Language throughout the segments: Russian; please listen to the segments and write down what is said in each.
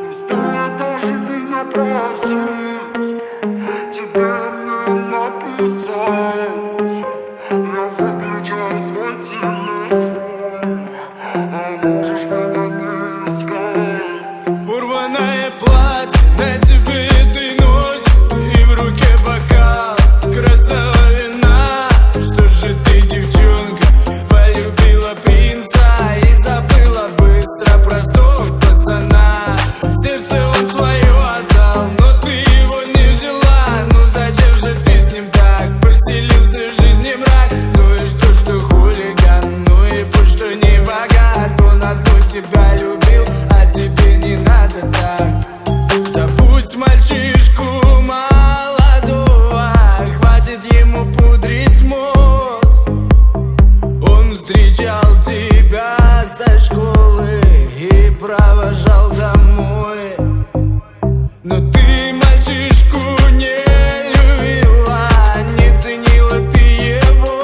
Не стоит даже меня просить, тебе мне написать. Я выключаю свой телефон, а можешь меня не искать. Урванное платье на тебе этой ночью, и в руке бокал красного вина. Что же ты, девчонка, полюбила принца и забыла быстро простого пацана? В сердце он свое отдал, но ты его не взяла. Ну зачем же ты с ним так поселился в жизни мрак? Ну и что хулиган, ну и пусть что не богат. Он одну тебя любил, а тебе не надо так. Забудь мальчишку молодого, хватит ему пудрить мозг. Он встречал тебя со школы и провожал домой. Но ты мальчишку не любила, не ценила ты его.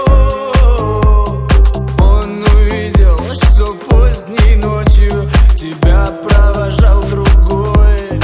Он увидел, что поздней ночью тебя провожал другой.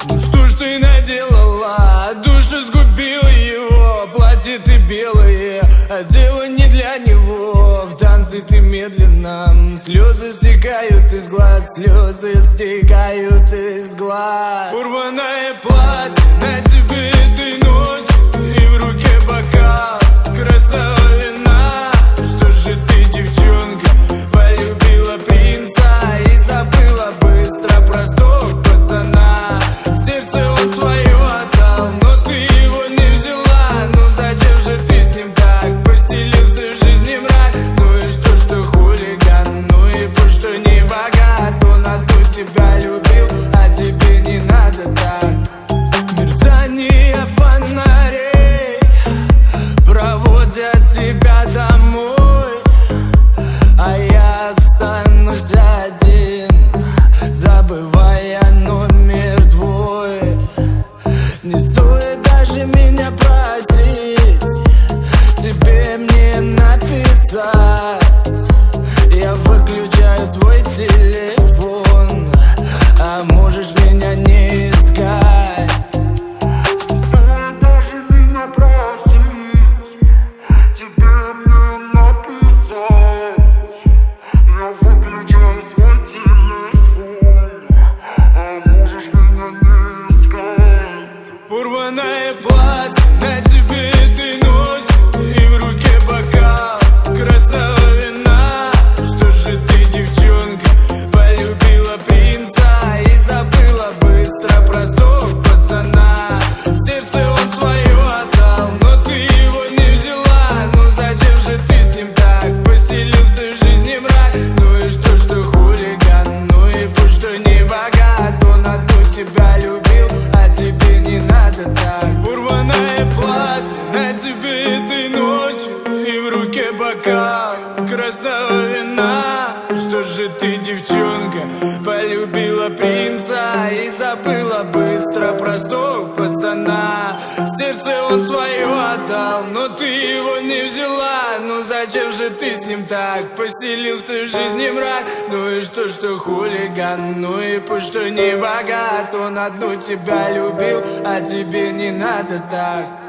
Ну что ж ты наделала, душу сгубила его. Платье ты белое, а дело не для него. В танце ты медленно, слезы стекают из глаз, слезы стекают из глаз. Урванное платье на тебе этой ночью, и в руке бокал красного вина. Что же ты, девчонка, полюбила принца и забыла быстро простого пацана? В сердце он свое отдал, но ты его не взяла. Ну зачем же ты с ним так поселился в жизни мрак? Ну и что хулиган, ну и пусть что не богат. Он одну тебя любил, а тебе не надо так. Мерцание фонарей проводят тебя домой, а я останусь один, забывая номер твой. Не стоит даже меня просить, тебе мне написать. Я выключаю свой телефон, а можешь меня не искать. Стоит даже меня просить, тебе мне написать. Я выключаю свой телефон, а можешь меня не искать. Урванное платье на тебе этой ночью, и в руке бокал красного вина. Что же ты, девчонка, полюбила принца и забыла быстро простого пацана? В сердце он свое отдал, но ты его не взяла. Ну зачем же ты с ним так поселился в жизни мрак? Ну и что хулиган, ну и пусть что не богат. Он одну тебя любил, а тебе не надо так. Урванное платье на тебе этой ночью, и в руке бокал красного вина. Что же ты, девчонка, полюбила принца и забыла быстро простого пацана? В сердце он свое отдал, но ты его не взяла. Ну зачем же ты с ним так поселился в жизни мрак? Ну и что хулиган, ну и пусть что не богат. Он одну тебя любил, а тебе не надо так.